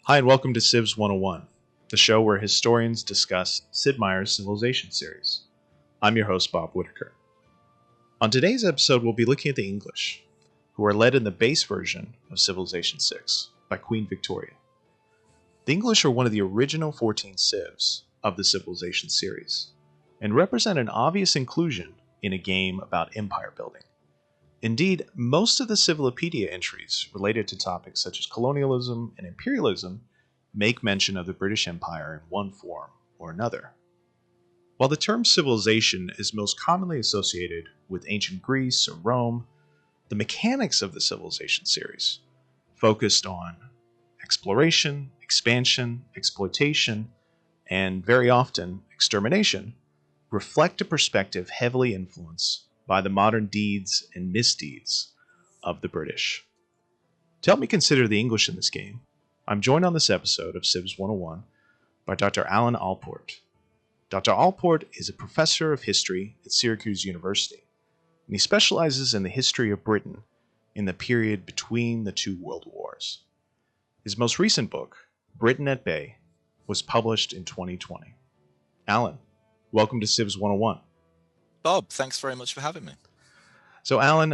Hi, and welcome to Civs 101, the show where historians discuss Sid Meier's Civilization series. I'm your host, Bob Whitaker. On today's episode, we'll be looking at the English, who are led in the base version of Civilization 6 by Queen Victoria. The English are one of the original 14 Civs of the Civilization series, and represent an obvious inclusion in a game about empire building. Indeed, most of the Civilopedia entries related to topics such as colonialism and imperialism make mention of the British Empire in one form or another. While the term civilization is most commonly associated with ancient Greece or Rome, the mechanics of the Civilization series focused on exploration, expansion, exploitation, and very often extermination reflect a perspective heavily influenced by the modern deeds and misdeeds of the British. To help me consider the English in this game, I'm joined on this episode of Civs 101 by Dr. Alan Allport. Dr. Allport is a professor of history at Syracuse University, and he specializes in the history of Britain in the period between the two world wars. His most recent book, Britain at Bay, was published in 2020. Alan, welcome to Civs 101. Bob, thanks very much for having me. So, Alan,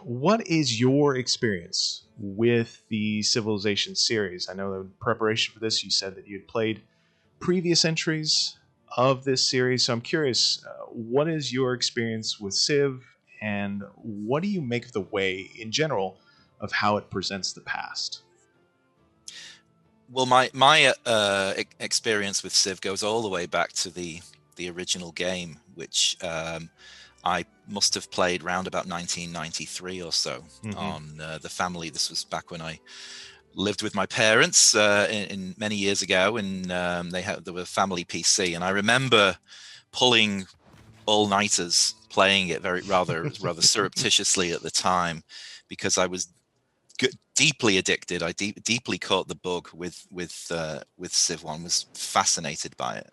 what is your experience with the Civilization series? I know in preparation for this, you said that you had played previous entries of this series. So I'm curious, what is your experience with Civ, and what do you make of the way, in general, of how it presents the past? Well, my experience with Civ goes all the way back to the original game, which I must have played round about 1993 or so on the family. This was back when I lived with my parents in many years ago, and there were a family PC, and I remember pulling all-nighters playing it rather surreptitiously at the time, because I was deeply addicted. I deeply caught the bug with Civ 1, was fascinated by it.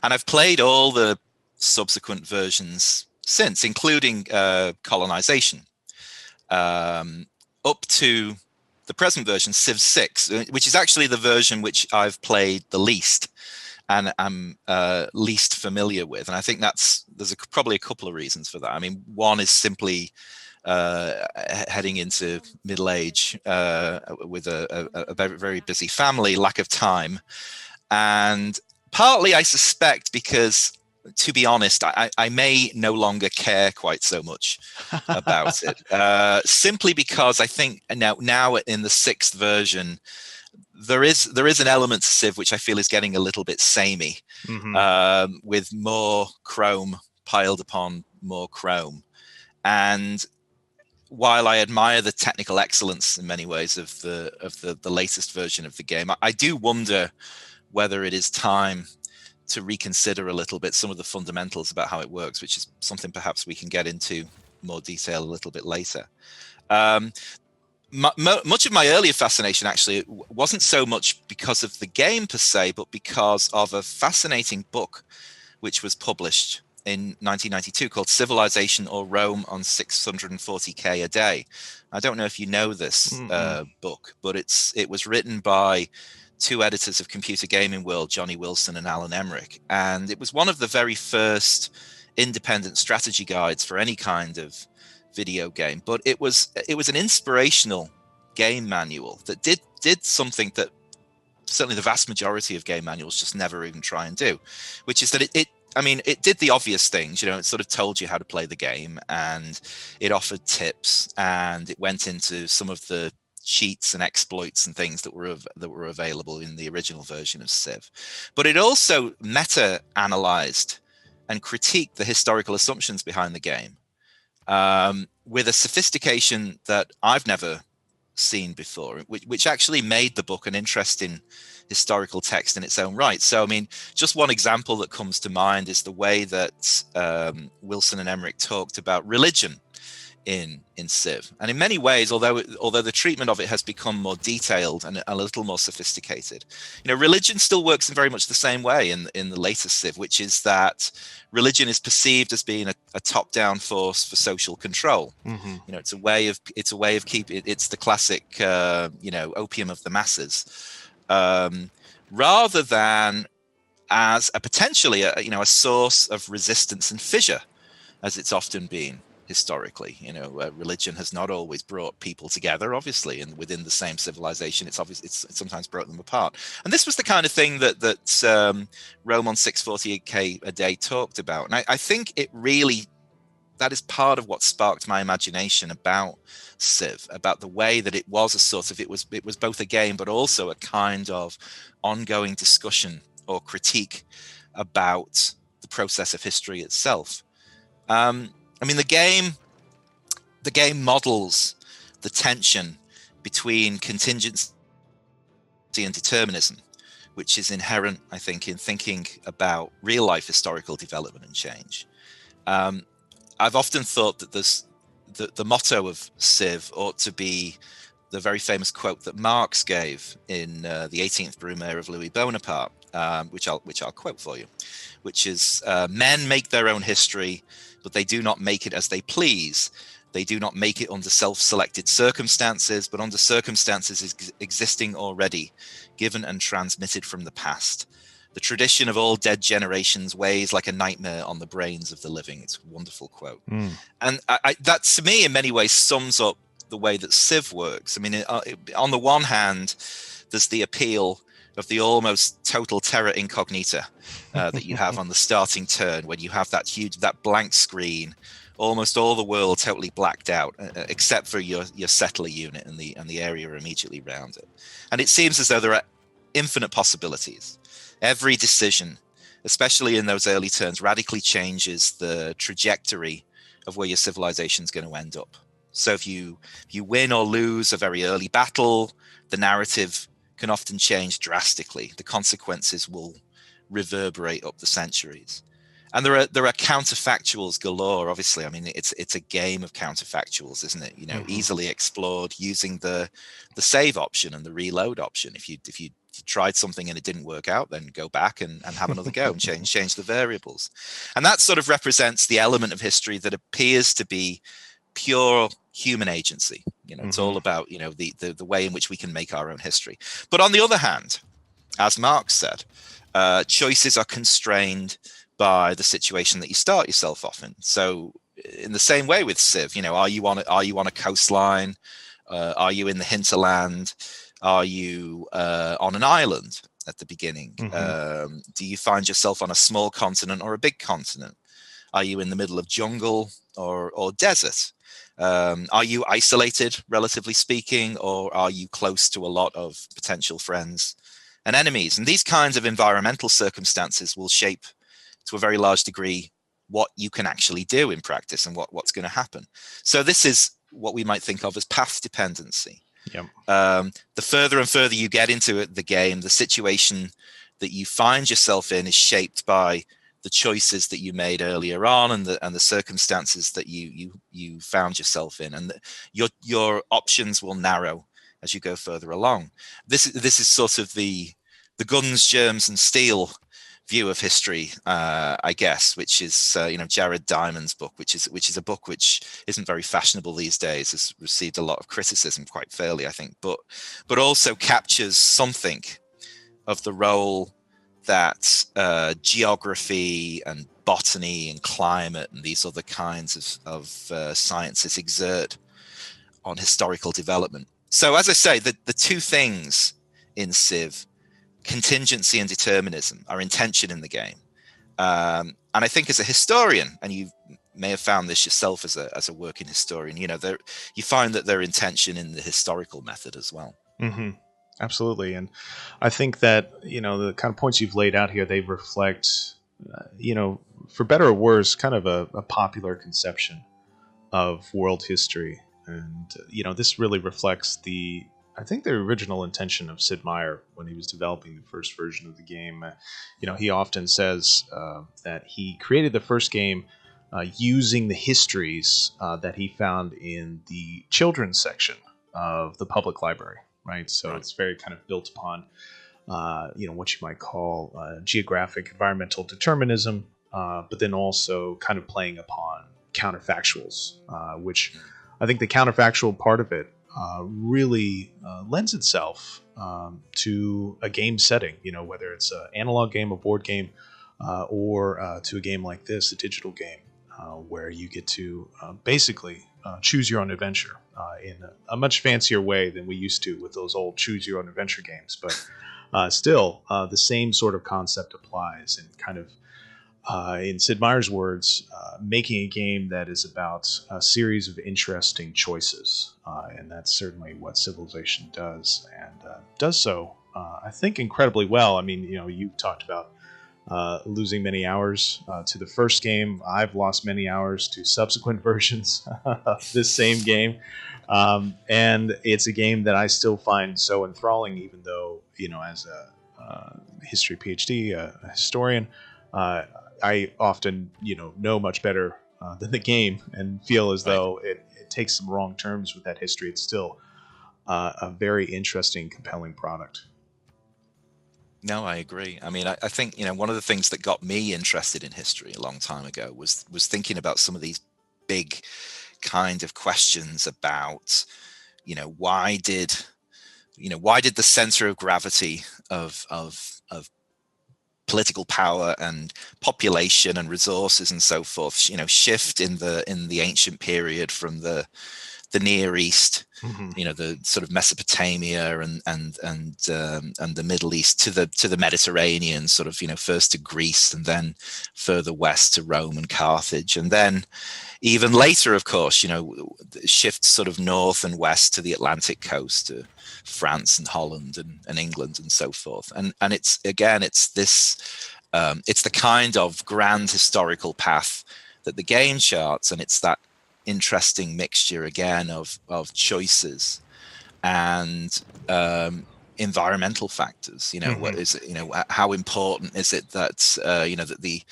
And I've played all the subsequent versions since, including colonization, up to the present version, Civ 6, which is actually the version which I've played the least and I'm least familiar with. And I think there's probably a couple of reasons for that. I mean, one is simply heading into middle age with a very, very busy family, lack of time. And partly, I suspect, because, to be honest, I may no longer care quite so much about it. Simply because I think now in the 6th version, there is an element to Civ which I feel is getting a little bit samey, with more chrome piled upon more chrome. And while I admire the technical excellence in many ways of the latest version of the game, I do wonder whether it is time to reconsider a little bit some of the fundamentals about how it works, which is something perhaps we can get into more detail a little bit later. Much of my earlier fascination actually wasn't so much because of the game per se, but because of a fascinating book which was published in 1992 called Civilization or Rome on 640k a Day. I don't know if you know this book, but it was written by two editors of Computer Gaming World, Johnny Wilson and Alan Emmerich, and it was one of the very first independent strategy guides for any kind of video game. But it was an inspirational game manual that did something that certainly the vast majority of game manuals just never even try and do, which is that it did the obvious things. It sort of told you how to play the game, and it offered tips, and it went into some of the cheats and exploits and things that were available in the original version of Civ. But it also meta-analyzed and critiqued the historical assumptions behind the game with a sophistication that I've never seen before, which actually made the book an interesting historical text in its own right. So, I mean, just one example that comes to mind is the way that Wilson and Emmerich talked about religion in Civ. And in many ways, although the treatment of it has become more detailed and a little more sophisticated, religion still works in very much the same way in the latest Civ, which is that religion is perceived as being a top-down force for social control. It's a way of keeping. It's the classic opium of the masses. rather than as a potentially a source of resistance and fissure, as it's often been historically. Religion has not always brought people together, obviously, and within the same civilization, it's sometimes brought them apart. And this was the kind of thing that Rome on 648K a day talked about. And I think that is part of what sparked my imagination about Civ, about the way that it was it was both a game, but also a kind of ongoing discussion or critique about the process of history itself. The game models the tension between contingency and determinism, which is inherent, I think, in thinking about real life historical development and change. I've often thought that the motto of Civ ought to be the very famous quote that Marx gave in the 18th Brumaire of Louis Bonaparte, which I'll quote for you, which is, "Men make their own history, but they do not make it as they please. They do not make it under self-selected circumstances, but under circumstances existing already, given and transmitted from the past. The tradition of all dead generations weighs like a nightmare on the brains of the living." It's a wonderful quote. And that, to me, in many ways sums up the way that Civ works. I mean, on the one hand, there's the appeal of the almost total terra incognita that you have on the starting turn, when you have that blank screen, almost all the world totally blacked out, except for your settler unit and the area immediately around it. And it seems as though there are infinite possibilities. Every decision, especially in those early turns, radically changes the trajectory of where your civilization is going to end up. So if you win or lose a very early battle, the narrative can often change drastically. The consequences will reverberate up the centuries. And there are counterfactuals galore, obviously. I mean, it's a game of counterfactuals, isn't it? Easily explored using the save option and the reload option. If you tried something and it didn't work out, then go back and have another go and change the variables. And that sort of represents the element of history that appears to be pure human agency. It's all about the way in which we can make our own history. But on the other hand, as Marx said, choices are constrained by the situation that you start yourself off in. So in the same way with Civ, are you on a coastline? Are you in the hinterland? Are you on an island at the beginning? Do you find yourself on a small continent or a big continent? Are you in the middle of jungle or desert? Are you isolated, relatively speaking, or are you close to a lot of potential friends and enemies? And these kinds of environmental circumstances will shape, to a very large degree, what you can actually do in practice and what's going to happen. So this is what we might think of as path dependency. Yep. The further and further you get into the game, the situation that you find yourself in is shaped by the choices that you made earlier on and the circumstances that you found yourself in, and your options will narrow as you go further along. This is sort of the guns, germs, and steel view of history, I guess, which is Jared Diamond's book, which is a book which isn't very fashionable these days, has received a lot of criticism, quite fairly, I think, but also captures something of the role that geography and botany and climate and these other kinds of sciences exert on historical development. So as I say, the two things in Civ, contingency and determinism, are in tension in the game. And I think as a historian, and you may have found this yourself as a working historian, you find that they're in tension in the historical method as well. Mm-hmm. Absolutely. And I think that, the kind of points you've laid out here, they reflect, for better or worse, kind of a popular conception of world history. And, this really reflects the original intention of Sid Meier when he was developing the first version of the game. He often says that he created the first game using the histories that he found in the children's section of the public library. Right, so it's very kind of built upon, what you might call geographic environmental determinism, but then also kind of playing upon counterfactuals, which I think the counterfactual part of it really lends itself to a game setting. Whether it's an analog game, a board game, or to a game like this, a digital game, where you get to basically choose your own adventure in a much fancier way than we used to with those old choose your own adventure games. But still, the same sort of concept applies, and kind of, in Sid Meier's words, making a game that is about a series of interesting choices. And that's certainly what Civilization does, and does so, I think, incredibly well. I mean, you talked about losing many hours to the first game. I've lost many hours to subsequent versions of this same game. And it's a game that I still find so enthralling, even though, as a history PhD, a historian, I often, know much better than the game, and feel as though it takes some wrong turns with that history. It's still a very interesting, compelling product. No, I agree. I mean, I think, one of the things that got me interested in history a long time ago was thinking about some of these big kind of questions about, why did the center of gravity of political power and population and resources and so forth, shift in the ancient period from the Near East, the sort of Mesopotamia and the Middle East to the Mediterranean, sort of, first to Greece and then further west to Rome and Carthage, and then even later, of course, shifts sort of north and west to the Atlantic coast, to France and Holland and England and so forth. And it's this it's the kind of grand historical path that the game charts, and it's that interesting mixture again of choices and environmental factors. What is it? How important is it that that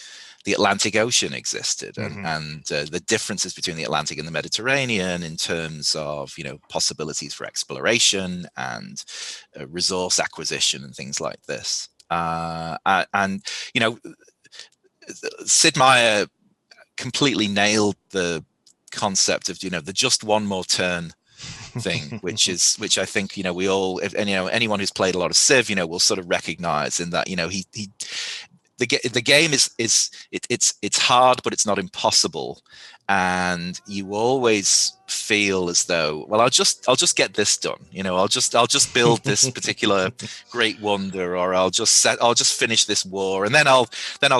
the Atlantic Ocean existed, and the differences between the Atlantic and the Mediterranean in terms of possibilities for exploration and resource acquisition and things like this. And Sid Meier completely nailed the concept of the just one more turn thing, which I think we all, if anyone who's played a lot of Civ will sort of recognize in that the game it's hard, but it's not impossible, and you always feel as though, well, I'll just get this done, I'll just build this particular great wonder, or I'll just finish this war, and then I'll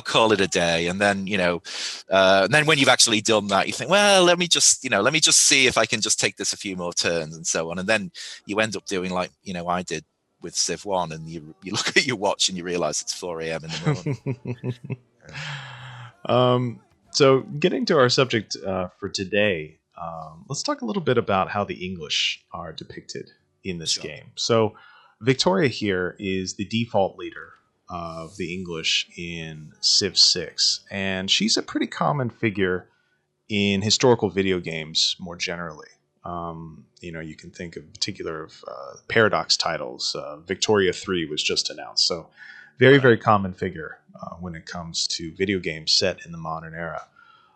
call it a day, and then and then when you've actually done that, you think, well, let me just see if I can just take this a few more turns and so on, and then you end up doing like I did with Civ 1, and you look at your watch and you realize it's 4 a.m. in the morning. So getting to our subject for today, let's talk a little bit about how the English are depicted in this game. So Victoria here is the default leader of the English in Civ 6, and she's a pretty common figure in historical video games more generally. You can think in particular of Paradox titles. Victoria 3 was just announced, so very common figure when it comes to video games set in the modern era.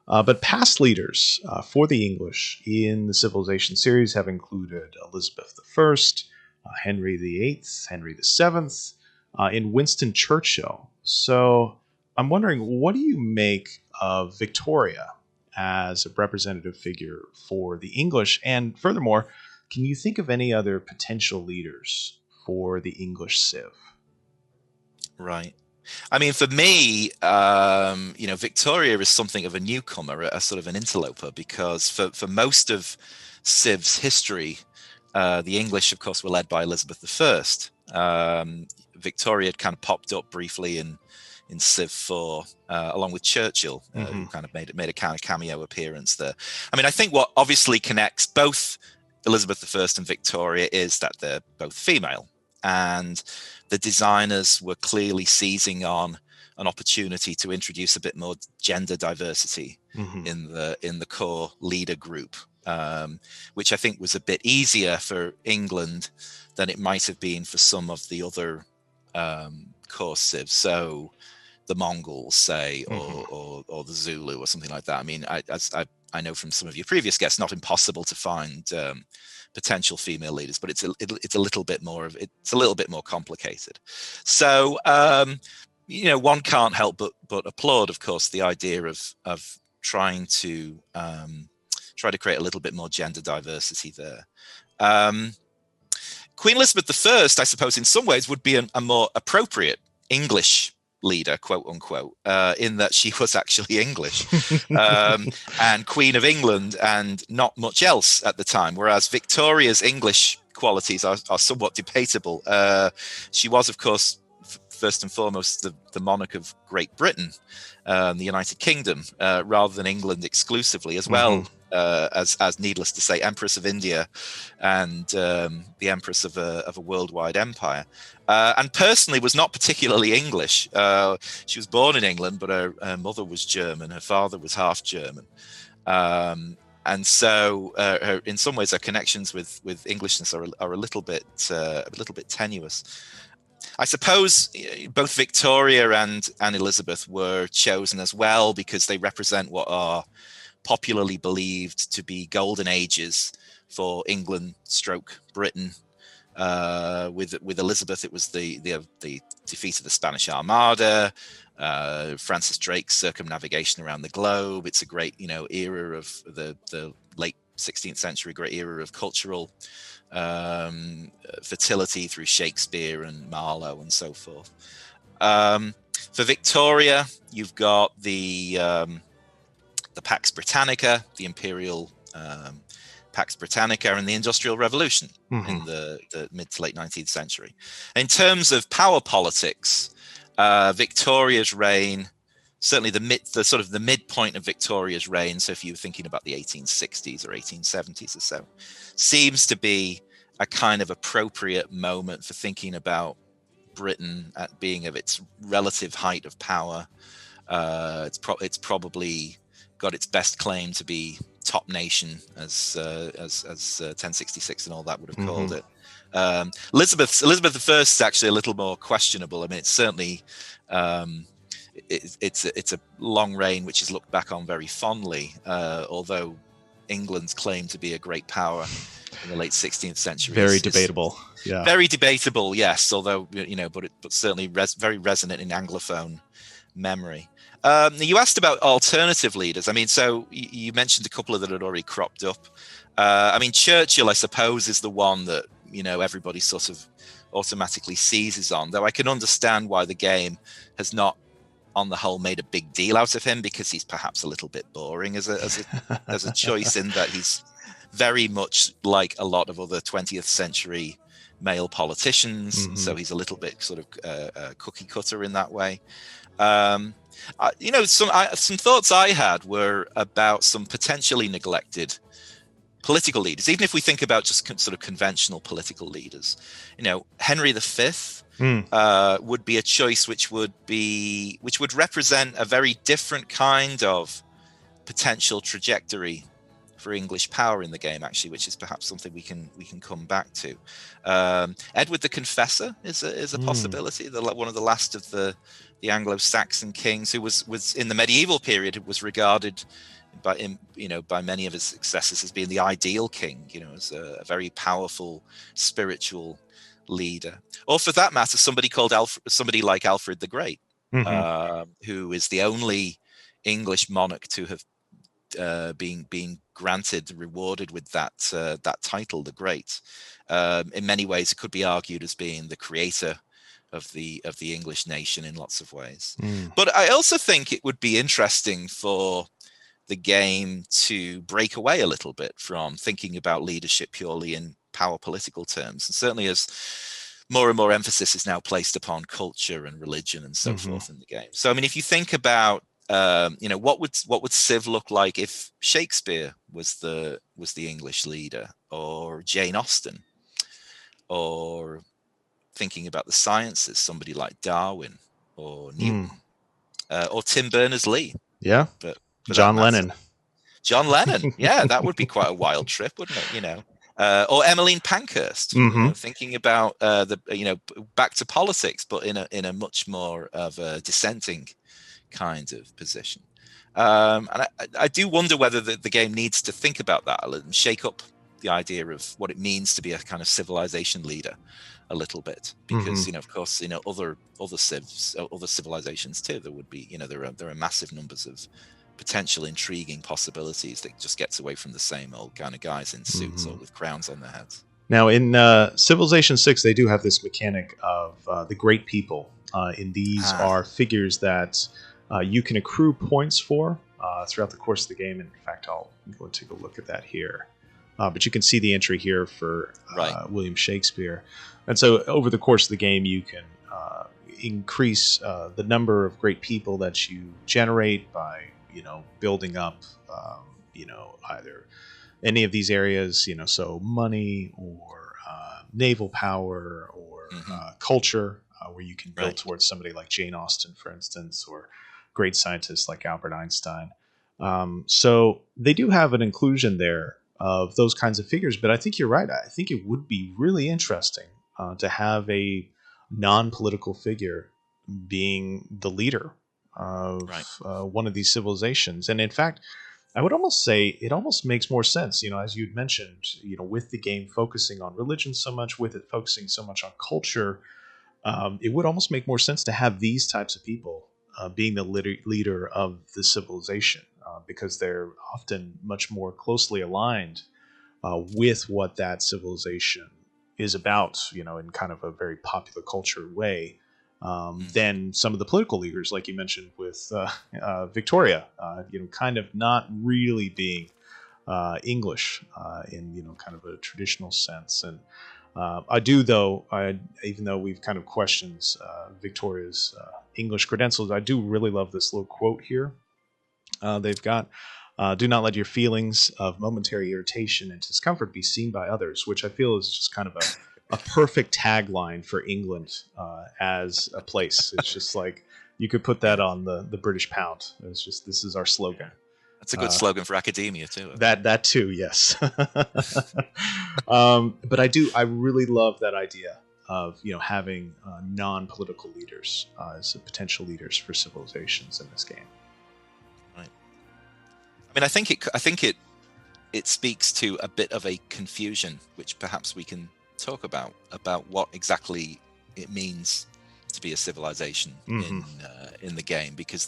But past leaders for the English in the Civilization series have included Elizabeth I, Henry VIII, Henry VII, and Winston Churchill. So I'm wondering, what do you make of Victoria as a representative figure for the English? And furthermore, can you think of any other potential leaders for the English Civ? Right. I mean, for me, Victoria is something of a newcomer, a sort of an interloper, because for most of Civ's history, the English, of course, were led by Elizabeth I. Victoria had kind of popped up briefly in Civ 4, along with Churchill, who kind of made a kind of cameo appearance there. I mean, I think what obviously connects both Elizabeth I and Victoria is that they're both female, and the designers were clearly seizing on an opportunity to introduce a bit more gender diversity in the core leader group, which I think was a bit easier for England than it might have been for some of the other core Civs. So the Mongols, say, or the Zulu or something like that. I mean, I know from some of your previous guests, not impossible to find potential female leaders, but it's a little bit more complicated. So one can't help but applaud, of course, the idea of trying to create a little bit more gender diversity there. Queen Elizabeth I, I suppose, in some ways would be a more appropriate English leader, quote unquote, in that she was actually English and Queen of England and not much else at the time, whereas Victoria's English qualities are somewhat debatable. She was, of course, first and foremost the monarch of Great Britain, the United Kingdom, rather than England exclusively, as well as needless to say, Empress of India and the Empress of a worldwide empire. And personally was not particularly English. She was born in England, but her mother was German. Her father was half German. And so in some ways, her connections with Englishness are a little bit tenuous. I suppose both Victoria and Elizabeth were chosen as well because they represent what are popularly believed to be golden ages for England / Britain. With Elizabeth, it was the defeat of the Spanish Armada, Francis Drake's circumnavigation around the globe. It's a great era of the late 16th century, great era of cultural fertility through Shakespeare and Marlowe and so forth. For Victoria, you've got the Pax Britannica, the Imperial Pax Britannica, and the Industrial Revolution in the mid to late 19th century. In terms of power politics, Victoria's reign, certainly the midpoint of Victoria's reign, so if you were thinking about the 1860s or 1870s or so, seems to be a kind of appropriate moment for thinking about Britain at being of its relative height of power. It's probably got its best claim to be top nation, as 1066 and all that would have called it. Elizabeth I is actually a little more questionable. I mean, it's certainly it's a long reign which is looked back on very fondly, although England's claim to be a great power in the late 16th century very debatable. Yeah, very debatable. Yes, although but certainly very resonant in Anglophone memory. You asked about alternative leaders. I mean, so you mentioned a couple of that had already cropped up. I mean, Churchill, I suppose, is the one that everybody sort of automatically seizes on. Though I can understand why the game has not, on the whole, made a big deal out of him, because he's perhaps a little bit boring as a choice, in that he's very much like a lot of other 20th century male politicians. So he's a little bit sort of cookie cutter in that way. Some thoughts I had were about some potentially neglected political leaders, even if we think about just sort of conventional political leaders. Henry V would be a choice which would represent a very different kind of potential trajectory for English power in the game, actually, which is perhaps something we can come back to. Edward the Confessor is a possibility. One of the last of the Anglo-Saxon kings, who was in the medieval period, was regarded by many of his successors as being the ideal king, as a very powerful spiritual leader. Or for that matter, somebody like Alfred the Great, who is the only English monarch to have been rewarded with that title, the Great. In many ways, it could be argued as being the creator of the English nation in lots of ways. But I also think it would be interesting for the game to break away a little bit from thinking about leadership purely in power political terms, and certainly as more and more emphasis is now placed upon culture and religion and so forth in the game. So, I mean, if you think about what would Civ look like if Shakespeare was the English leader, or Jane Austen, or thinking about the sciences, somebody like Darwin or Newton, or Tim Berners-Lee. Yeah, but John Lennon. John Lennon. Yeah, that would be quite a wild trip, wouldn't it? or Emmeline Pankhurst, Mm-hmm. thinking about back to politics, but in a much more of a dissenting kind of position. And I do wonder whether the game needs to think about that a little and shake up the idea of what it means to be a kind of civilization leader a little bit, because of course other civs, other civilizations too, there would be there are massive numbers of potential intriguing possibilities that just gets away from the same old kind of guys in suits or with crowns on their heads. Now, in Civilization 6, they do have this mechanic of the Great People. And these are figures that you can accrue points for throughout the course of the game. In fact, I'll go take a look at that here. But you can see the entry here for William Shakespeare. And so over the course of the game, you can increase the number of great people that you generate by building up either any of these areas, so money or naval power or culture, where you can build towards somebody like Jane Austen, for instance, or great scientists like Albert Einstein. So they do have an inclusion there of those kinds of figures, but I think you're right. I think it would be really interesting to have a non-political figure being the leader of one of these civilizations. And in fact, I would almost say it almost makes more sense, as you'd mentioned, with the game focusing on religion so much, with it focusing so much on culture, it would almost make more sense to have these types of people being the leader of the civilization, because they're often much more closely aligned with what that civilization is about, in kind of a very popular culture way, than some of the political leaders, like you mentioned with Victoria, kind of not really being English in kind of a traditional sense. And I do, though, even though we've kind of questioned Victoria's English credentials, I do really love this little quote here. They've got, "Do not let your feelings of momentary irritation and discomfort be seen by others," which I feel is just kind of a perfect tagline for England as a place. It's just like you could put that on the British pound. It's just, this is our slogan. That's a good slogan for academia too. That too, yes. But I really love that idea of having non-political leaders as potential leaders for civilizations in this game. Right. I mean, I think it speaks to a bit of a confusion, which perhaps we can talk about what exactly it means to be a civilization in the game, because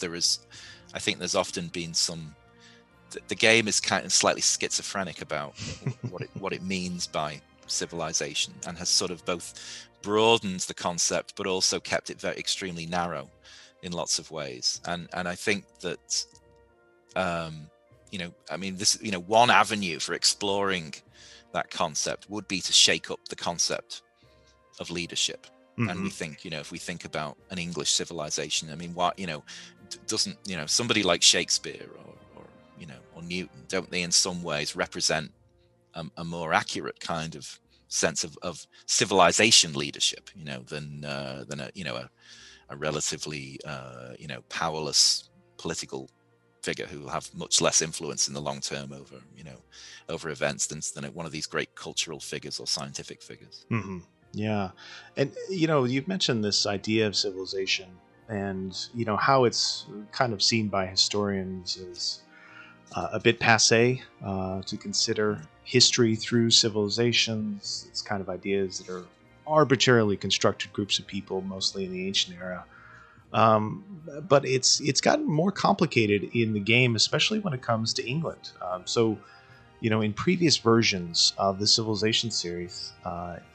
I think there's often been the game is kind of slightly schizophrenic about what it means by civilization, and has sort of both broadened the concept but also kept it very extremely narrow in lots of ways. And I think that one avenue for exploring that concept would be to shake up the concept of leadership. And we think, if we think about an English civilization, I mean, what doesn't somebody like Shakespeare or Newton, don't they in some ways represent a more accurate kind of sense of civilization leadership, than a relatively powerless political figure who will have much less influence in the long term over events than one of these great cultural figures or scientific figures. Yeah. And you've mentioned this idea of civilization, and how it's kind of seen by historians as a bit passé to consider history through civilizations. It's kind of ideas that are arbitrarily constructed groups of people, mostly in the ancient era. But it's gotten more complicated in the game, especially when it comes to England. So in previous versions of the Civilization series,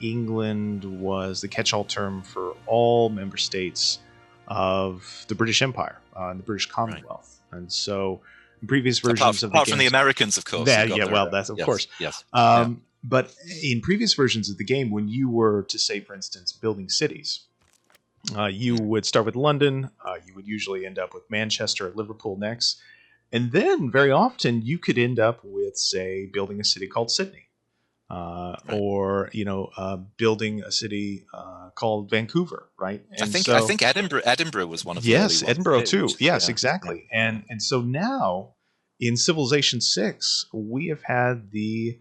England was the catch-all term for all member states of the British Empire and the British Commonwealth. Right. And so in previous versions apart from the Americans, of course. That's of course. Yes. But in previous versions of the game, when you were to say, for instance, building cities, you would start with London. You would usually end up with Manchester or Liverpool next. And then very often you could end up with, say, building a city called Sydney, or building a city called Vancouver, right? And I think Edinburgh was one of the early ones. Yes, Edinburgh too. Yes, exactly. Yeah. And so now in Civilization 6, we have had the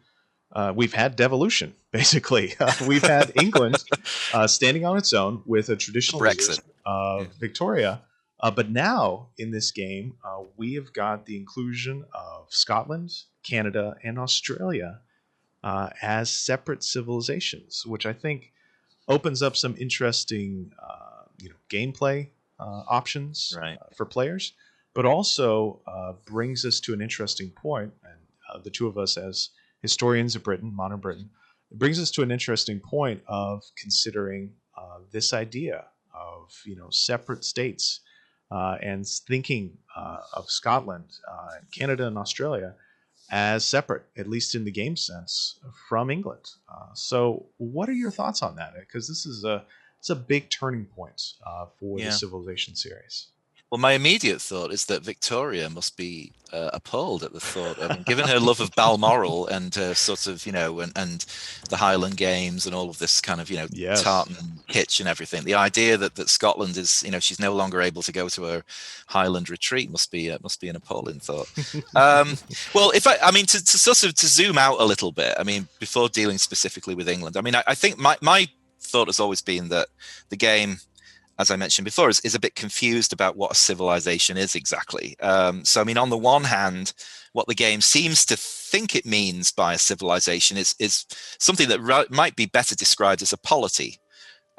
we've had devolution, basically. We've had England standing on its own with a traditional leader, Brexit. Victoria. But now in this game, we have got the inclusion of Scotland, Canada, and Australia as separate civilizations, which I think opens up some interesting, gameplay options Right. for players, but also brings us to an interesting point. And the two of us, as historians of Britain, modern Britain, it brings us to an interesting point of considering this idea of separate states and thinking of Scotland, Canada, and Australia as separate, at least in the game sense, from England. So, what are your thoughts on that? Because this is it's a big turning point for the Civilization series. Well, my immediate thought is that Victoria must be appalled at the thought. I mean, given her love of Balmoral and sort of, and the Highland Games and all of this kind of, Yes. tartan hitch and everything. The idea that Scotland is, she's no longer able to go to her Highland retreat must be an appalling thought. Well, to zoom out a little bit, I mean, before dealing specifically with England, I mean, I think my thought has always been that the game, as I mentioned before, is a bit confused about what a civilization is exactly. So, I mean, on the one hand, what the game seems to think it means by a civilization is something that might be better described as a polity.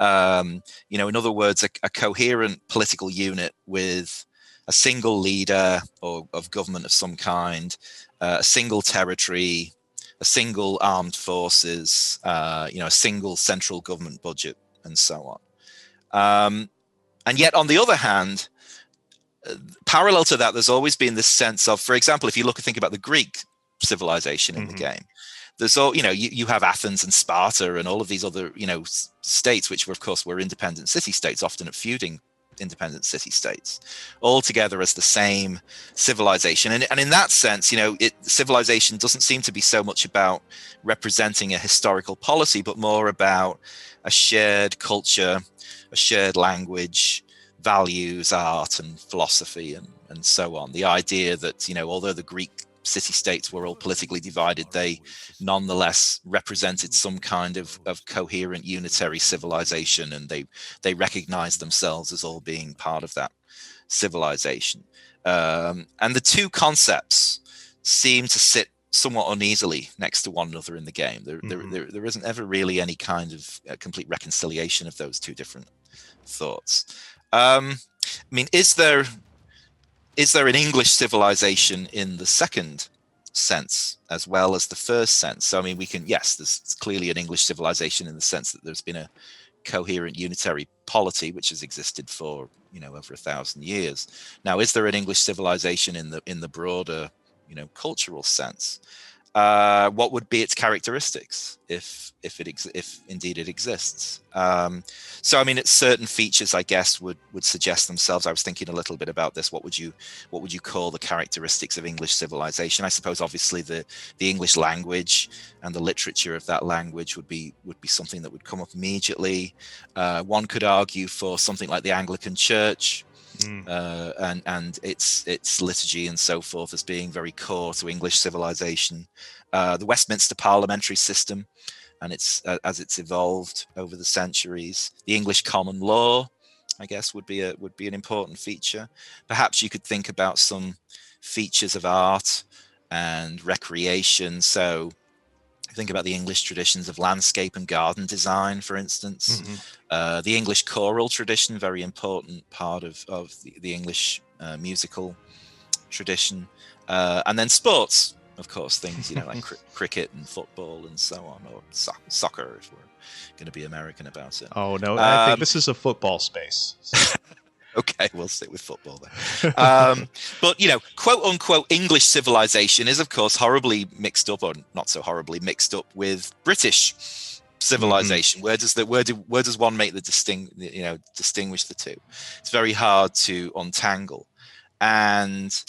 In other words, a coherent political unit with a single leader or of government of some kind, a single territory, a single armed forces, a single central government budget, and so on. And yet, on the other hand, parallel to that, there's always been this sense of, for example, if you think about the Greek civilization in the game, there's all, you have Athens and Sparta and all of these other, states, which were, of course, were independent city states, often at feuding independent city states, all together as the same civilization. And in that sense, civilization doesn't seem to be so much about representing a historical policy, but more about a shared culture, a shared language, values, art, and philosophy, and so on. The idea that, although the Greek city-states were all politically divided, they nonetheless represented some kind of coherent unitary civilization, and they recognized themselves as all being part of that civilization. And the two concepts seem to sit somewhat uneasily next to one another in the game. There isn't ever really any kind of complete reconciliation of those two different thoughts. I mean, is there an English civilization in the second sense as well as the first sense? So, I mean, there's clearly an English civilization in the sense that there's been a coherent unitary polity which has existed for over 1,000 years. Now, is there an English civilization in the broader cultural sense? What would be its characteristics if indeed it exists? So, I mean, it's certain features, I guess, would suggest themselves. I was thinking a little bit about this. What would you call the characteristics of English civilization? I suppose, obviously, the English language and the literature of that language would be something that would come up immediately. One could argue for something like the Anglican Church. And its liturgy and so forth as being very core to English civilization. The Westminster parliamentary system and as it's evolved over the centuries. The English common law, I guess, would be an important feature. Perhaps you could think about some features of art and recreation. So think about the English traditions of landscape and garden design, for instance. The English choral tradition, very important part of the English musical tradition. And then sports, of course, things like cricket and football and so on, or soccer, if we're going to be American about it. Oh, no, I think this is a football space. So. Okay, we'll stick with football then. But, quote unquote, English civilization is, of course, horribly mixed up, or not so horribly mixed up, with British civilization. Where does one make the distinguish the two? It's very hard to untangle, and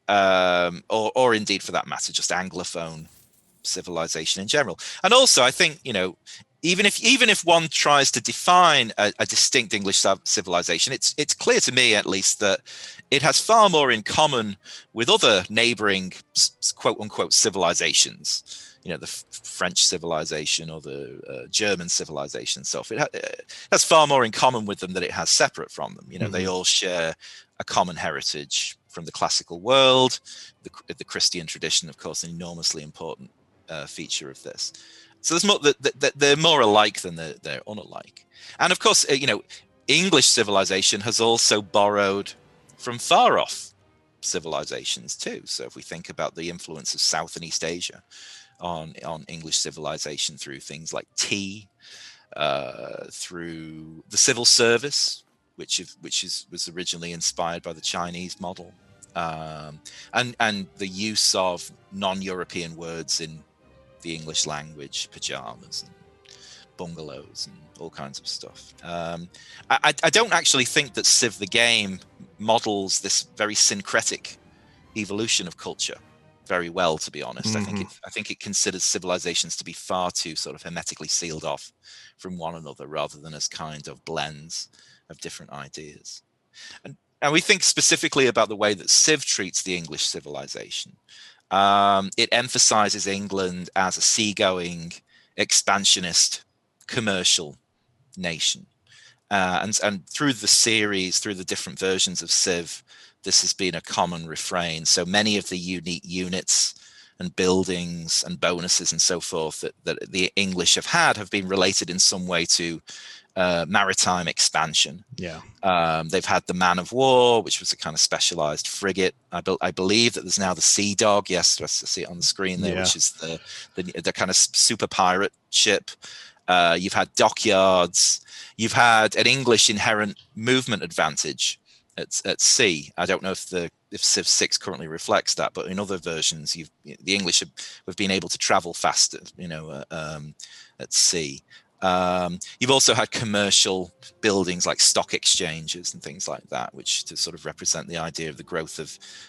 or indeed, for that matter, just Anglophone civilization in general. And also, I think even if one tries to define a distinct English civilization, it's clear to me, at least, that it has far more in common with other neighboring quote unquote civilizations. the French civilization or the German civilization and stuff. It has far more in common with them than it has separate from them. They all share a common heritage from the classical world. The Christian tradition, of course, an enormously important feature of this. So there's more that they're more alike than they're unalike. And of course, English civilization has also borrowed from far off civilizations too. So if we think about the influence of South and East Asia on English civilization through things like tea, through the civil service, which was originally inspired by the Chinese model, and the use of non-European words in the English language, pajamas and bungalows and all kinds of stuff. I don't actually think that Civ the game models this very syncretic evolution of culture very well, to be honest. I think it considers civilizations to be far too sort of hermetically sealed off from one another, rather than as kind of blends of different ideas. And we think specifically about the way that Civ treats the English civilization. It emphasizes England as a seagoing, expansionist, commercial nation. And through the series, through the different versions of Civ, this has been a common refrain. So many of the unique units and buildings and bonuses and so forth that the English have been related in some way to maritime expansion. Yeah. They've had the man of war, which was a kind of specialized frigate. I believe that there's now the Sea Dog. Yes, I see it on the screen there, which is the kind of super pirate ship. You've had dockyards. You've had an English inherent movement advantage at sea. I don't know if Civ 6 currently reflects that, but in other versions, the English have been able to travel faster, at sea. You've also had commercial buildings like stock exchanges and things like that, which to sort of represent the idea of the growth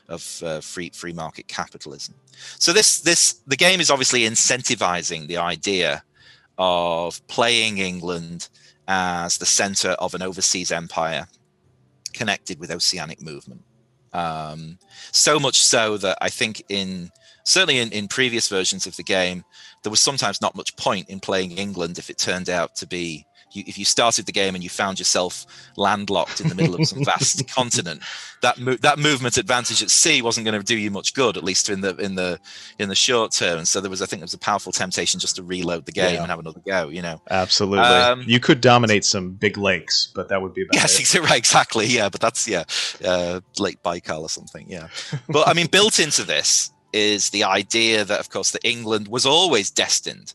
of free market capitalism. So the game is obviously incentivizing the idea of playing England as the center of an overseas empire connected with oceanic movement. So much so that I think certainly in previous versions of the game, there was sometimes not much point in playing England if it turned out to be, if you started the game and you found yourself landlocked in the middle of some vast continent, that movement advantage at sea wasn't going to do you much good, at least in the short term. And so I think there was a powerful temptation just to reload the game and have another go. Absolutely. You could dominate some big lakes, but that would be about it. Yes, right, exactly. Yeah, but that's Lake Baikal or something. Yeah, but I mean, built into this is the idea that, of course, that England was always destined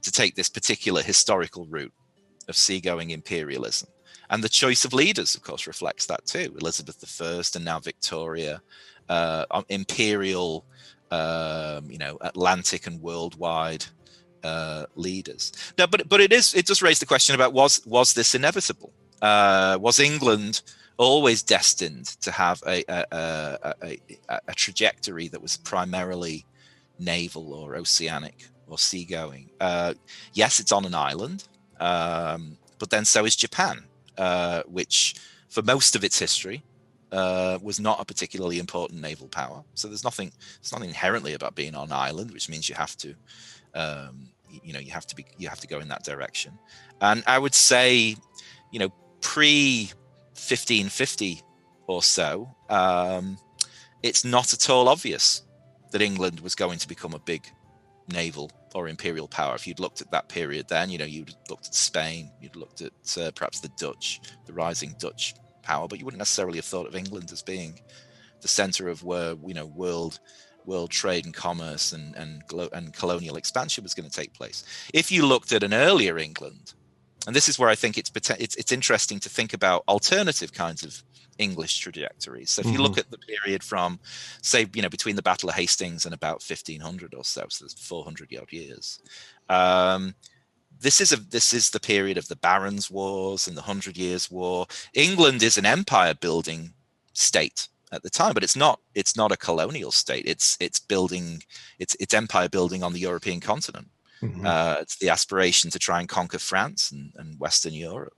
to take this particular historical route of seagoing imperialism. And the choice of leaders, of course, reflects that too. Elizabeth I and now Victoria, imperial, Atlantic and worldwide leaders. Now, but it does raise the question about was this inevitable? Was England always destined to have a trajectory that was primarily naval or oceanic or seagoing? Yes, it's on an island, but then so is Japan, which for most of its history was not a particularly important naval power. So there's nothing inherently about being on an island, which means you have to you have to go in that direction. And I would say, pre 1550 or so, it's not at all obvious that England was going to become a big naval or imperial power. If you'd looked at that period then, you'd looked at Spain, you'd looked at perhaps the rising Dutch power, but you wouldn't necessarily have thought of England as being the center of where, world trade and commerce and colonial expansion was going to take place. If you looked at an earlier England, and this is where I think it's interesting to think about alternative kinds of English trajectories. So if you look at the period from, say, between the Battle of Hastings and about 1500 or so there's 400 odd years. This is the period of the Barons' Wars and the 100 Years' War. England is an empire building state at the time, but it's not a colonial state. It's empire building on the European continent. It's the aspiration to try and conquer France and Western Europe,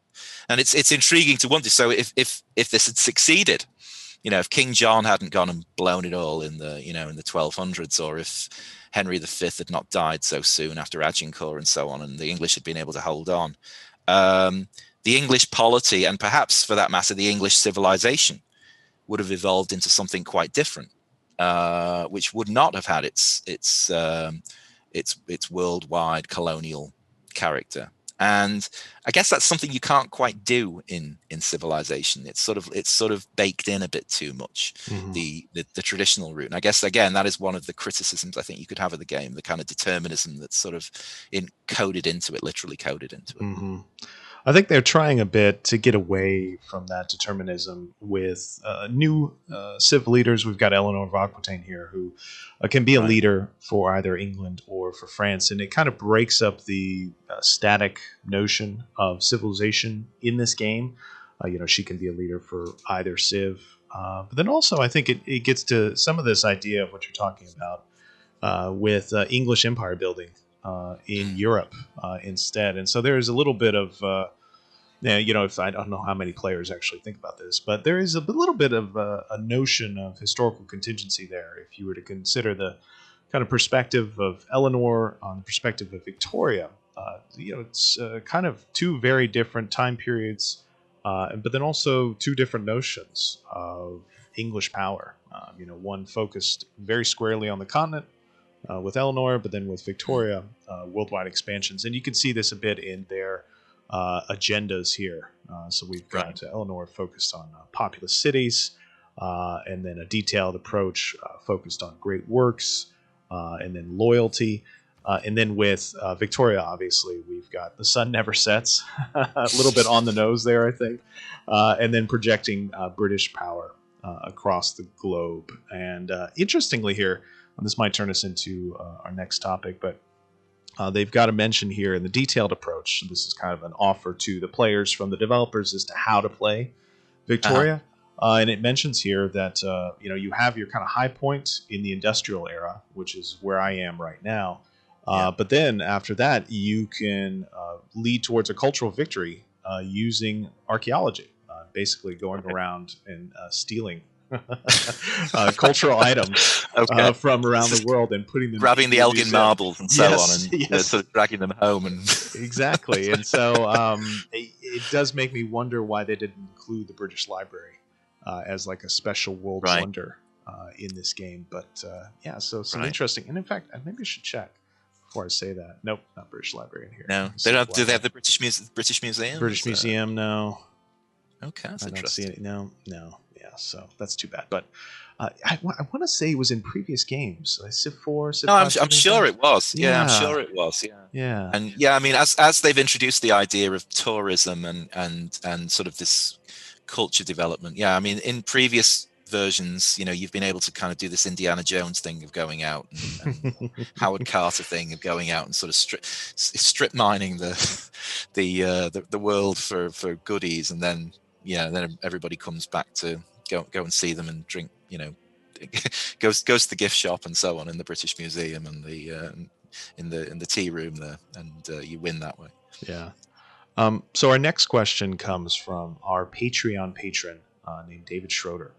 and it's intriguing to wonder. So if this had succeeded, if King John hadn't gone and blown it all in the 1200s, or if Henry V had not died so soon after Agincourt and so on, and the English had been able to hold on, the English polity, and perhaps for that matter the English civilization, would have evolved into something quite different, which would not have had its worldwide colonial character. And I guess that's something you can't quite do in civilization. It's sort of baked in a bit too much, the traditional route. And I guess again that is one of the criticisms I think you could have of the game, the kind of determinism that's sort of literally coded into it. I think they're trying a bit to get away from that determinism with new civ leaders. We've got Eleanor of Aquitaine here, who can be a leader for either England or for France, and it kind of breaks up the static notion of civilization in this game. She can be a leader for either civ, but then also I think it gets to some of this idea of what you're talking about with English empire building in Europe instead. And so there's a little bit of, if I don't know how many players actually think about this, but there is a little bit of a notion of historical contingency there. If you were to consider the kind of perspective of Eleanor on the perspective of Victoria, it's kind of two very different time periods, but then also two different notions of English power. One focused very squarely on the continent, with Eleanor, but then with Victoria, worldwide expansions. And you can see this a bit in their agendas here. So we've got Eleanor focused on populous cities, and then a detailed approach focused on great works, and then loyalty. And then with Victoria, obviously, we've got the sun never sets, a little bit on the nose there, I think, and then projecting British power across the globe. And interestingly here, this might turn us into our next topic, but they've got a mention here in the detailed approach. This is kind of an offer to the players from the developers as to how to play Victoria. And it mentions here that you have your kind of high point in the industrial era, which is where I am right now. But then after that, you can lead towards a cultural victory using archaeology, basically going around and stealing cultural items from around the world and putting them, grabbing the Elgin marbles and so on, and sort of dragging them home. And exactly. And so it does make me wonder why they didn't include the British Library as like a special world wonder in this game. But so some interesting. And in fact, maybe I should check before I say that. Nope, not British Library in here. No, they don't. Do they have the British Museum? British Museum, no. Okay, that's interesting. I don't see it. No. Yeah, so that's too bad. But I want to say it was in previous games, like Civ 4, Civ 5. I'm sure it was. Yeah, I'm sure it was. Yeah. And I mean, as they've introduced the idea of tourism and sort of this culture development. Yeah, I mean, in previous versions, you've been able to kind of do this Indiana Jones thing of going out and Howard Carter thing of going out and sort of strip mining the world for goodies, and then then everybody comes back to go and see them and drink, goes to the gift shop and so on in the British Museum and the in the tea room there, and you win that way. Yeah. So our next question comes from our Patreon patron named David Schroeder.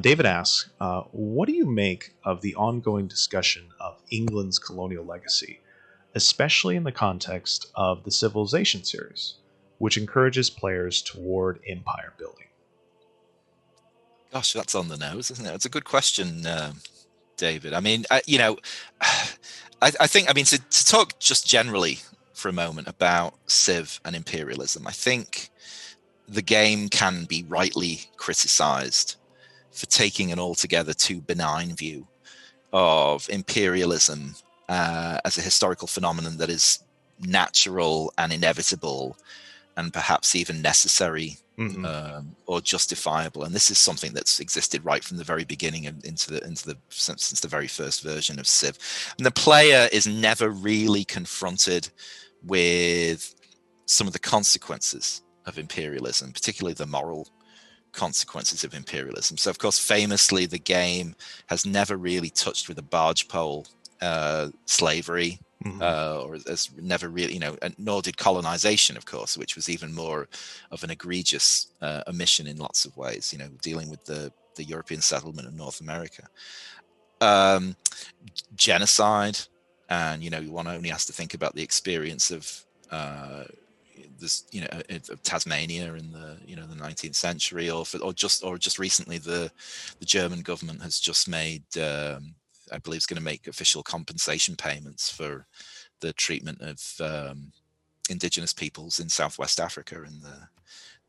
David asks, what do you make of the ongoing discussion of England's colonial legacy, especially in the context of the Civilization series, which encourages players toward empire building? Gosh, that's on the nose, isn't it? It's a good question, David. I mean, I think, to talk just generally for a moment about Civ and imperialism, I think the game can be rightly criticized for taking an altogether too benign view of imperialism as a historical phenomenon that is natural and inevitable and perhaps even necessary or justifiable. And this is something that's existed right from the very beginning and since the very first version of Civ. And the player is never really confronted with some of the consequences of imperialism, particularly the moral consequences of imperialism. So, of course, famously, the game has never really touched with a barge pole slavery, or has never really, nor did colonization, of course, which was even more of an egregious omission in lots of ways. Dealing with the the European settlement of North America. Genocide, and one only has to think about the experience of this, of Tasmania in the the 19th century, or just recently the German government has just made, I believe, is going to make official compensation payments for the treatment of indigenous peoples in Southwest Africa in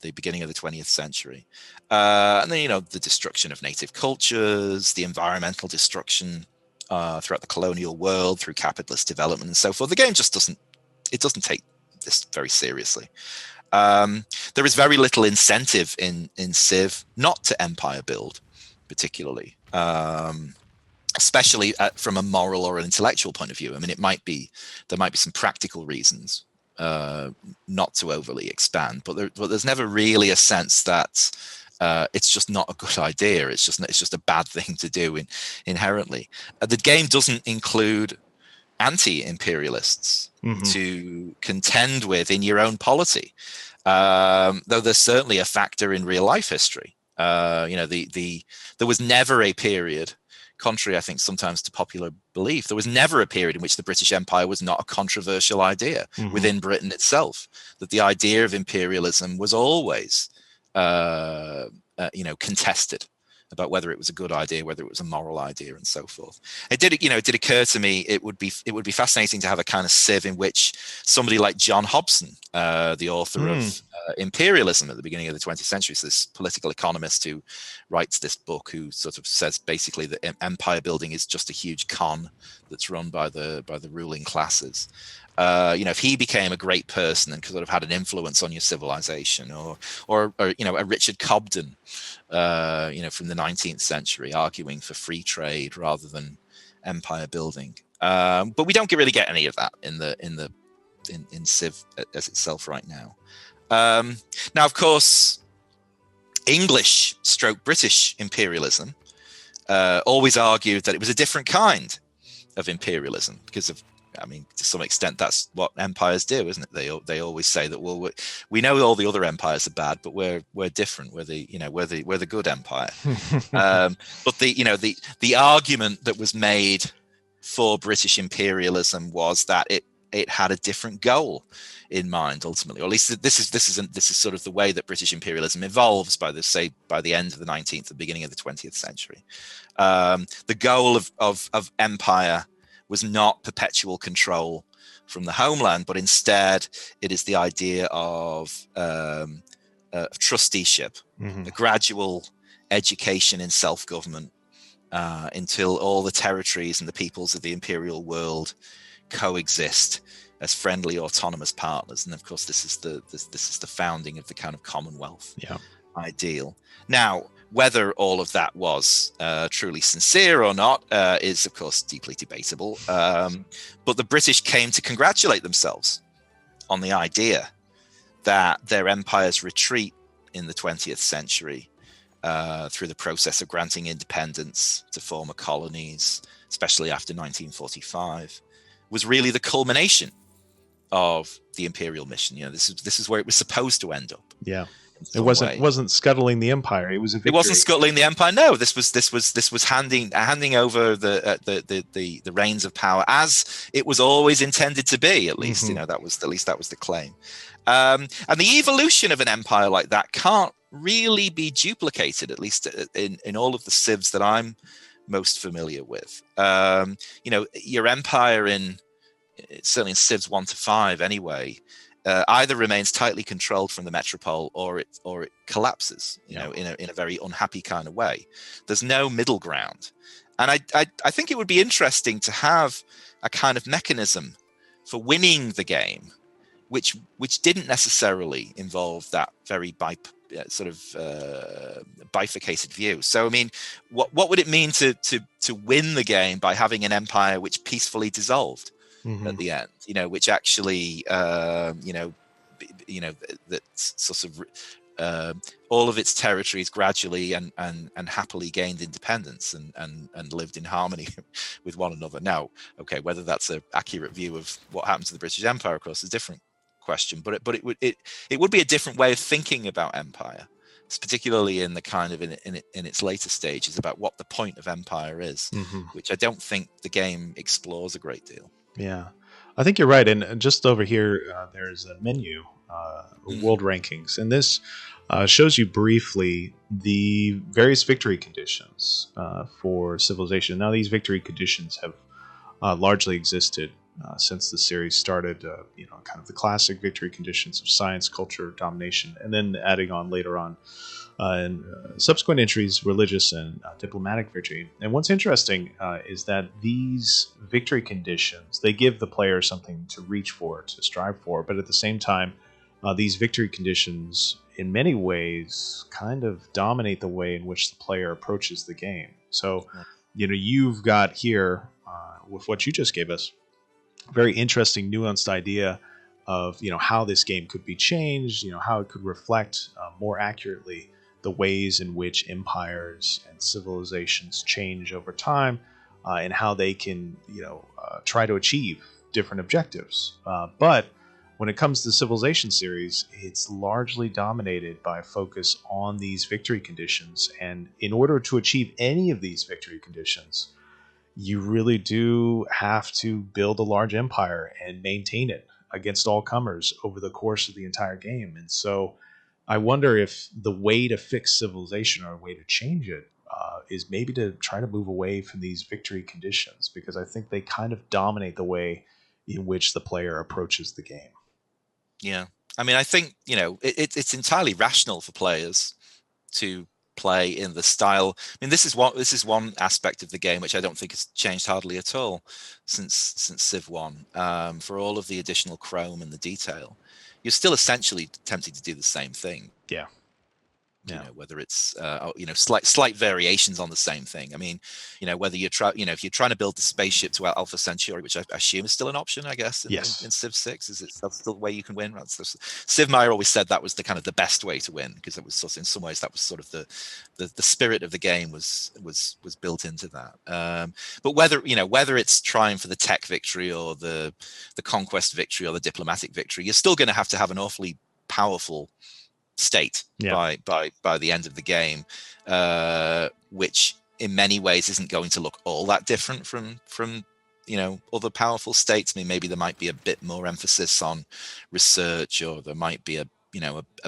the beginning of the 20th century. And then, the destruction of native cultures, the environmental destruction throughout the colonial world through capitalist development and so forth. The game just doesn't take this very seriously. There is very little incentive in Civ not to empire build, particularly, especially from a moral or an intellectual point of view. I mean, there might be some practical reasons not to overly expand, but there's never really a sense that it's just not a good idea. It's just a bad thing to do inherently. The game doesn't include anti-imperialists to contend with in your own polity, though there's certainly a factor in real life history. There was never a period, contrary, I think, sometimes to popular belief, there was never a period in which the British Empire was not a controversial idea within Britain itself. That the idea of imperialism was always, contested about whether it was a good idea, whether it was a moral idea, and so forth. It did occur to me it would be fascinating to have a kind of Civ in which somebody like John Hobson, the author of Imperialism at the beginning of the 20th century, so this political economist who writes this book, who sort of says basically that empire building is just a huge con that's run by the ruling classes. If he became a great person and sort of had an influence on your civilization, or a Richard Cobden, from the 19th century, arguing for free trade rather than empire building. But we don't really get any of that in Civ as itself right now. Now, of course, English/British imperialism always argued that it was a different kind of imperialism because of, to some extent, that's what empires do, isn't it? They always say that, well, we know all the other empires are bad, but we're different. We're the good empire. But the argument that was made for British imperialism was that it had a different goal in mind ultimately, or at least this is sort of the way that British imperialism evolves by the end of the 19th, the beginning of the 20th century. The goal of empire was not perpetual control from the homeland, but instead it is the idea of trusteeship, a gradual education in self-government until all the territories and the peoples of the imperial world coexist as friendly, autonomous partners. And of course, this is the founding of the kind of Commonwealth ideal. Now, whether all of that was truly sincere or not is, of course, deeply debatable. But the British came to congratulate themselves on the idea that their empire's retreat in the 20th century through the process of granting independence to former colonies, especially after 1945, was really the culmination of the imperial mission. This is where it was supposed to end up. Yeah. It wasn't scuttling the empire. It was a victory. It wasn't scuttling the empire. No, this was handing over the reins of power as it was always intended to be. At least that was the claim. And the evolution of an empire like that can't really be duplicated, at least in all of the civs that I'm most familiar with. Your empire certainly in Civs 1 to 5 anyway, either remains tightly controlled from the metropole or it collapses, in a very unhappy kind of way. There's no middle ground. And I think it would be interesting to have a kind of mechanism for winning the game, which didn't necessarily involve that very bifurcated view. So, what would it mean to win the game by having an empire which peacefully dissolved at the end, which actually, that sort of all of its territories gradually and happily gained independence and lived in harmony with one another. Now, okay, whether that's an accurate view of what happened to the British Empire, of course, is a different question. But it would be a different way of thinking about empire particularly in the kind of in its later stages, about what the point of empire is, which I don't think the game explores a great deal. Yeah, I think you're right. And just over here, there's a menu, world rankings, and this shows you briefly the various victory conditions for civilization. Now, these victory conditions have largely existed since the series started. Kind of the classic victory conditions of science, culture, domination, and then adding on later on and subsequent entries, religious and diplomatic victory. And what's interesting is that these victory conditions, they give the player something to reach for, to strive for, but at the same time, these victory conditions, in many ways, kind of dominate the way in which the player approaches the game. So, you've got here, with what you just gave us, a very interesting, nuanced idea of, how this game could be changed, how it could reflect more accurately the ways in which empires and civilizations change over time, and how they can, try to achieve different objectives. But when it comes to the Civilization series, it's largely dominated by a focus on these victory conditions. And in order to achieve any of these victory conditions, you really do have to build a large empire and maintain it against all comers over the course of the entire game. And so I wonder if the way to fix civilization or a way to change it is maybe to try to move away from these victory conditions, because I think they kind of dominate the way in which the player approaches the game. Yeah. I mean, I think, it's entirely rational for players to play in the style. I mean, this is one aspect of the game which I don't think has changed hardly at all since Civ 1. For all of the additional chrome and the detail, you're still essentially attempting to do the same thing. Yeah. Whether it's slight variations on the same thing. I mean, whether if you're trying to build the spaceship to Alpha Centauri, which I assume is still an option, I guess, in Civ 6, is it still the way you can win? Civ Meyer always said that was the kind of the best way to win, because it was sort of, in some ways, that was sort of the spirit of the game was built into that. But whether it's trying for the tech victory or the conquest victory or the diplomatic victory, you're still going to have an awfully powerful state by the end of the game, which in many ways isn't going to look all that different from other powerful states. I mean, maybe there might be a bit more emphasis on research, or there might be a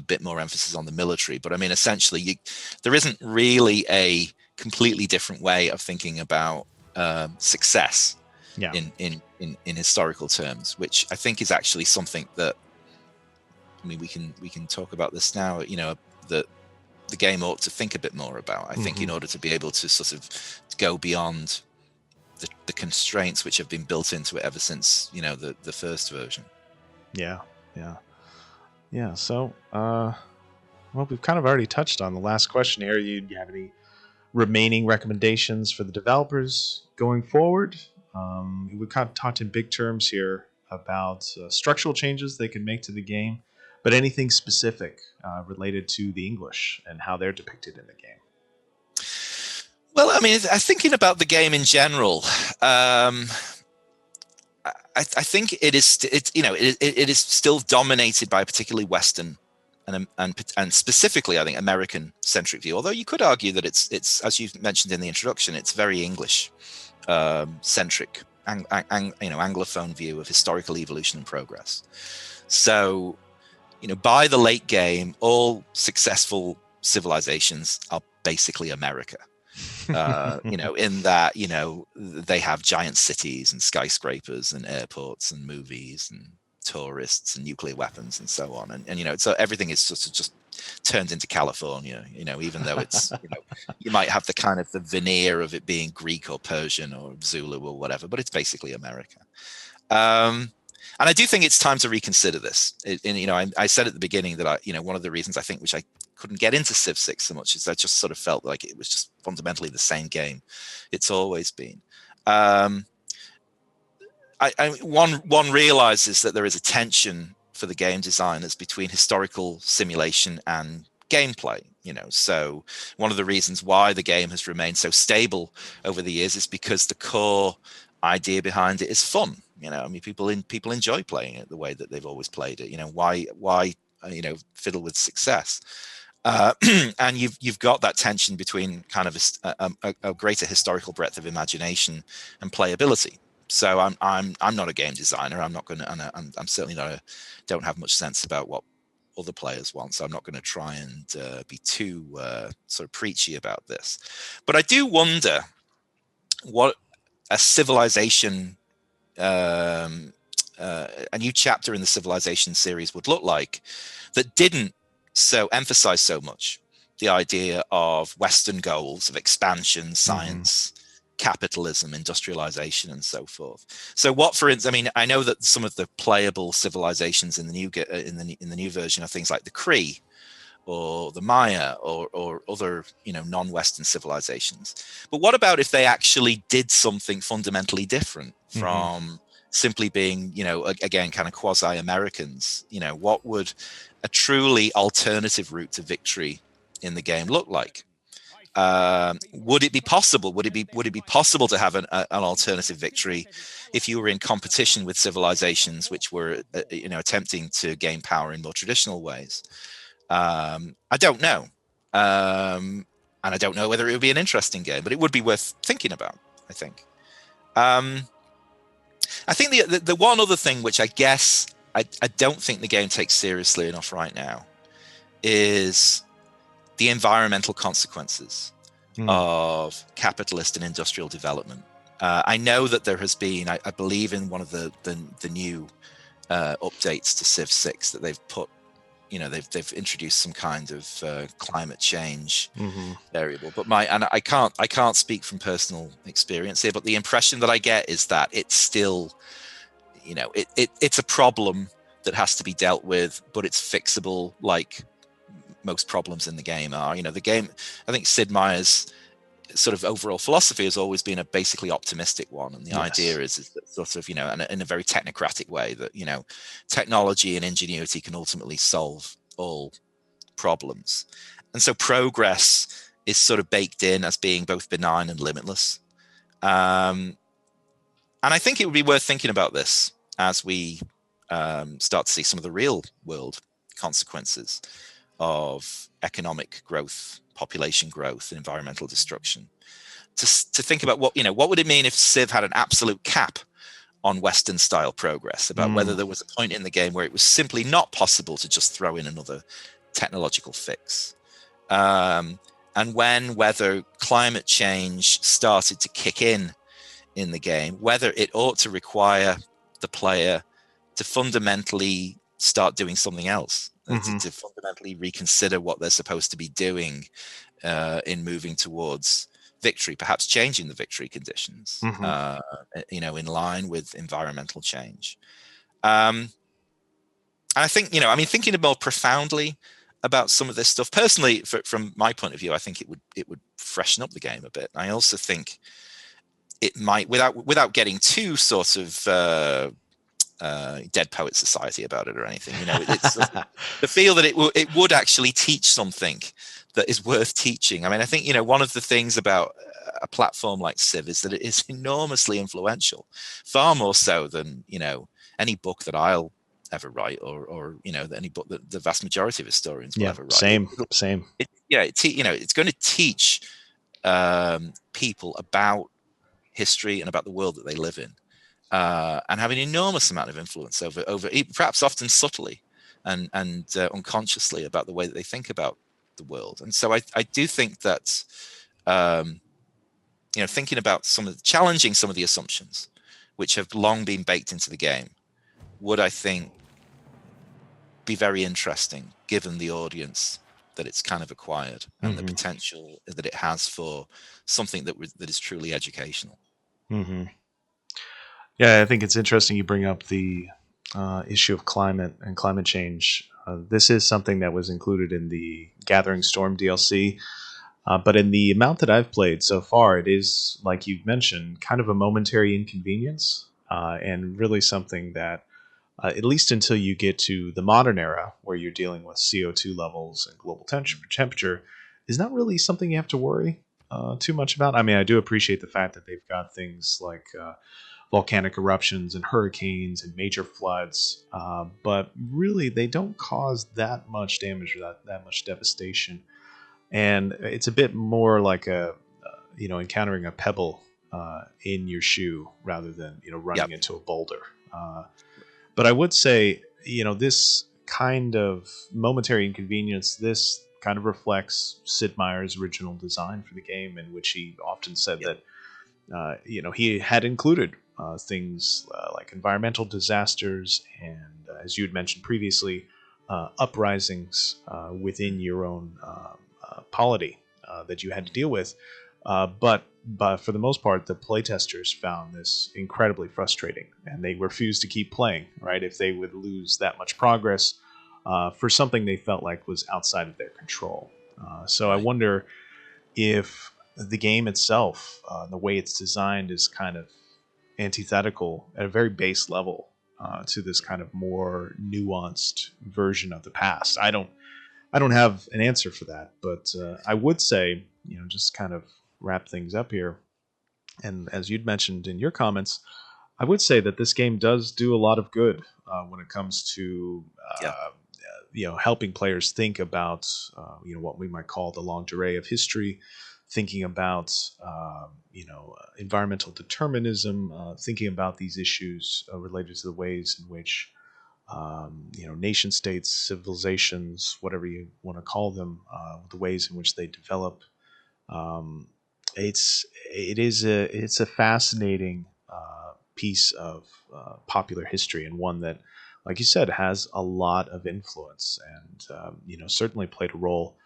bit more emphasis on the military. But I mean, essentially, there isn't really a completely different way of thinking about success in historical terms, which I think is actually something that, I mean, we can talk about this now, that the game ought to think a bit more about, I think, in order to be able to sort of go beyond the constraints which have been built into it ever since, the first version. Yeah. So, well, we've kind of already touched on the last question here. Do you have any remaining recommendations for the developers going forward? We kind of talked in big terms here about structural changes they can make to the game, but anything specific related to the English and how they're depicted in the game? Well, I mean, thinking about the game in general, I think it is still dominated by a particularly Western and specifically, I think, American centric view. Although you could argue that it's as you mentioned in the introduction, it's very English centric, Anglophone view of historical evolution and progress. So, by the late game, all successful civilizations are basically America. In that, they have giant cities and skyscrapers and airports and movies and tourists and nuclear weapons and so on. And so everything is sort of just turned into California, even though it's, you might have the kind of the veneer of it being Greek or Persian or Zulu or whatever, but it's basically America. And I do think it's time to reconsider this. I said at the beginning that one of the reasons I think, which I couldn't get into Civ 6 so much, is I just sort of felt like it was just fundamentally the same game it's always been. One realizes that there is a tension for the game designers between historical simulation and gameplay. So one of the reasons why the game has remained so stable over the years is because the core idea behind it is fun. I mean, people enjoy playing it the way that they've always played it. Why fiddle with success? And you've got that tension between kind of a greater historical breadth of imagination and playability. So I'm not a game designer. I'm not going to, and I'm certainly not don't have much sense about what other players want. So I'm not going to try and be too sort of preachy about this. But I do wonder what a civilization, a new chapter in the Civilization series would look like that didn't emphasize so much the idea of Western goals of expansion, science, capitalism, industrialization, and so forth. So, what, for instance, I mean, I know that some of the playable civilizations in the new version are things like the Kree or the Maya or other non-Western civilizations. But what about if they actually did something fundamentally different from simply being, again, kind of quasi-Americans? What would a truly alternative route to victory in the game look like? Would it be possible? Would it be possible to have an alternative victory if you were in competition with civilizations which were, attempting to gain power in more traditional ways? I don't know, and I don't know whether it would be an interesting game, but it would be worth thinking about, I think. I think the one other thing which I guess I don't think the game takes seriously enough right now is the environmental consequences of capitalist and industrial development. I know that there has been, I believe in one of the new updates to Civ 6 that they've put, they've introduced some kind of climate change variable. But I can't speak from personal experience here, but the impression that I get is that it's still, it's a problem that has to be dealt with, but it's fixable like most problems in the game are. The game, I think Sid Meier's sort of overall philosophy has always been a basically optimistic one, and the idea is that sort of, in a very technocratic way, that technology and ingenuity can ultimately solve all problems, and so progress is sort of baked in as being both benign and limitless. And I think it would be worth thinking about this as we start to see some of the real world consequences of economic growth, population growth, and environmental destruction. To think about what would it mean if Civ had an absolute cap on Western style progress, about whether there was a point in the game where it was simply not possible to just throw in another technological fix, and whether climate change started to kick in the game, whether it ought to require the player to fundamentally start doing something else, to fundamentally reconsider what they're supposed to be doing in moving towards victory, perhaps changing the victory conditions, in line with environmental change. And I think, thinking more profoundly about some of this stuff, personally, from my point of view, I think it would freshen up the game a bit. I also think it might, without getting too sort of Dead Poet Society about it or anything, it's the feel that it would actually teach something that is worth teaching. I think, one of the things about a platform like Civ is that it is enormously influential, far more so than, any book that I'll ever write, or any book that the vast majority of historians will ever write. Same. It's going to teach people about history and about the world that they live in, and have an enormous amount of influence over perhaps often subtly and unconsciously, about the way that they think about the world. And so I do think that thinking about challenging some of the assumptions which have long been baked into the game would, I think, be very interesting, given the audience that it's kind of acquired and the potential that it has for something that is truly educational. Yeah, I think it's interesting you bring up the issue of climate and climate change. This is something that was included in the Gathering Storm DLC, but in the amount that I've played so far, it is, like you've mentioned, kind of a momentary inconvenience, and really something that, at least until you get to the modern era, where you're dealing with CO2 levels and global temperature, is not really something you have to worry too much about. I do appreciate the fact that they've got things like volcanic eruptions and hurricanes and major floods, but really they don't cause that much damage or that much devastation. And it's a bit more like encountering a pebble in your shoe rather than running into a boulder. But I would say this kind of momentary inconvenience, this kind of reflects Sid Meier's original design for the game, in which he often said that he had included things like environmental disasters and, as you had mentioned previously, uprisings within your own polity that you had to deal with. But for the most part, the playtesters found this incredibly frustrating, and they refused to keep playing, right? If they would lose that much progress for something they felt like was outside of their control. So I wonder if the game itself, the way it's designed, is kind of antithetical at a very base level to this kind of more nuanced version of the past. I don't have an answer for that, but I would say, just kind of wrap things up here. And as you'd mentioned in your comments, I would say that this game does do a lot of good when it comes to helping players think about what we might call the longue durée of history, thinking about environmental determinism, thinking about these issues related to the ways in which nation states, civilizations, whatever you want to call them, the ways in which they develop. It's a fascinating piece of popular history, and one that, like you said, has a lot of influence, and certainly played a role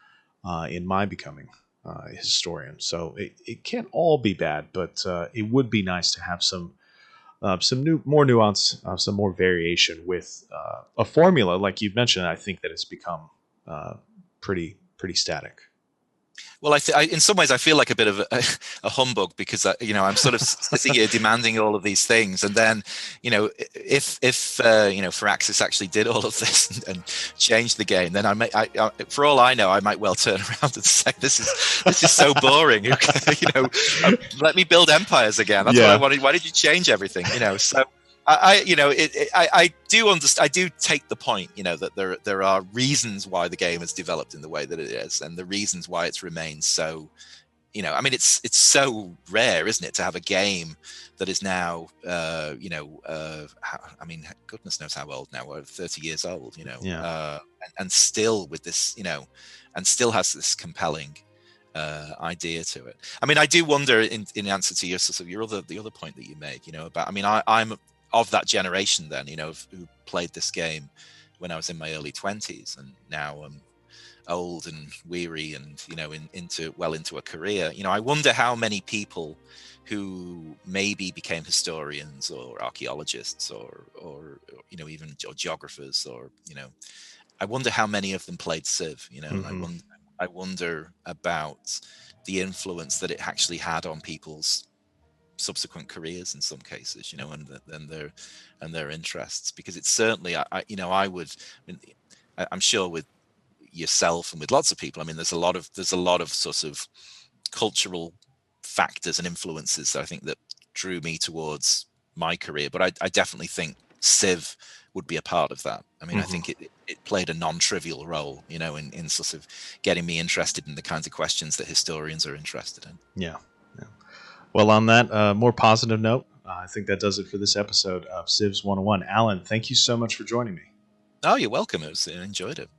in my becoming a historian. So it can't all be bad, but it would be nice to have some more nuance, some more variation with a formula like you've mentioned. I think that it's become pretty static. Well, in some ways, I feel like a bit of a humbug, because I'm sort of sitting here demanding all of these things, and then if Firaxis actually did all of this and changed the game, then for all I know, I might well turn around and say this is so boring. Let me build empires again. That's what I wanted. Why did you change everything? So. I do understand. I do take the point, that there are reasons why the game has developed in the way that it is, and the reasons why it's remained so. It's so rare, isn't it, to have a game that is now, goodness knows how old now, 30 years old, and still with this, and still has this compelling idea to it. I do wonder, in answer to the other point that you made, about. I'm of that generation then, who played this game when I was in my early 20s, and now I'm old and weary and, into a career. I wonder how many people who maybe became historians or archaeologists or even geographers, or, I wonder how many of them played Civ, Mm-hmm. I wonder about the influence that it actually had on people's subsequent careers in some cases, and their interests, because it's certainly, I'm sure with yourself and with lots of people, there's a lot of sort of cultural factors and influences that I think that drew me towards my career, but I definitely think Civ would be a part of that. Mm-hmm. I think it played a non-trivial role, in sort of getting me interested in the kinds of questions that historians are interested in. Yeah. Well, on that more positive note, I think that does it for this episode of Civs 101. Alan, thank you so much for joining me. Oh, you're welcome. I enjoyed it.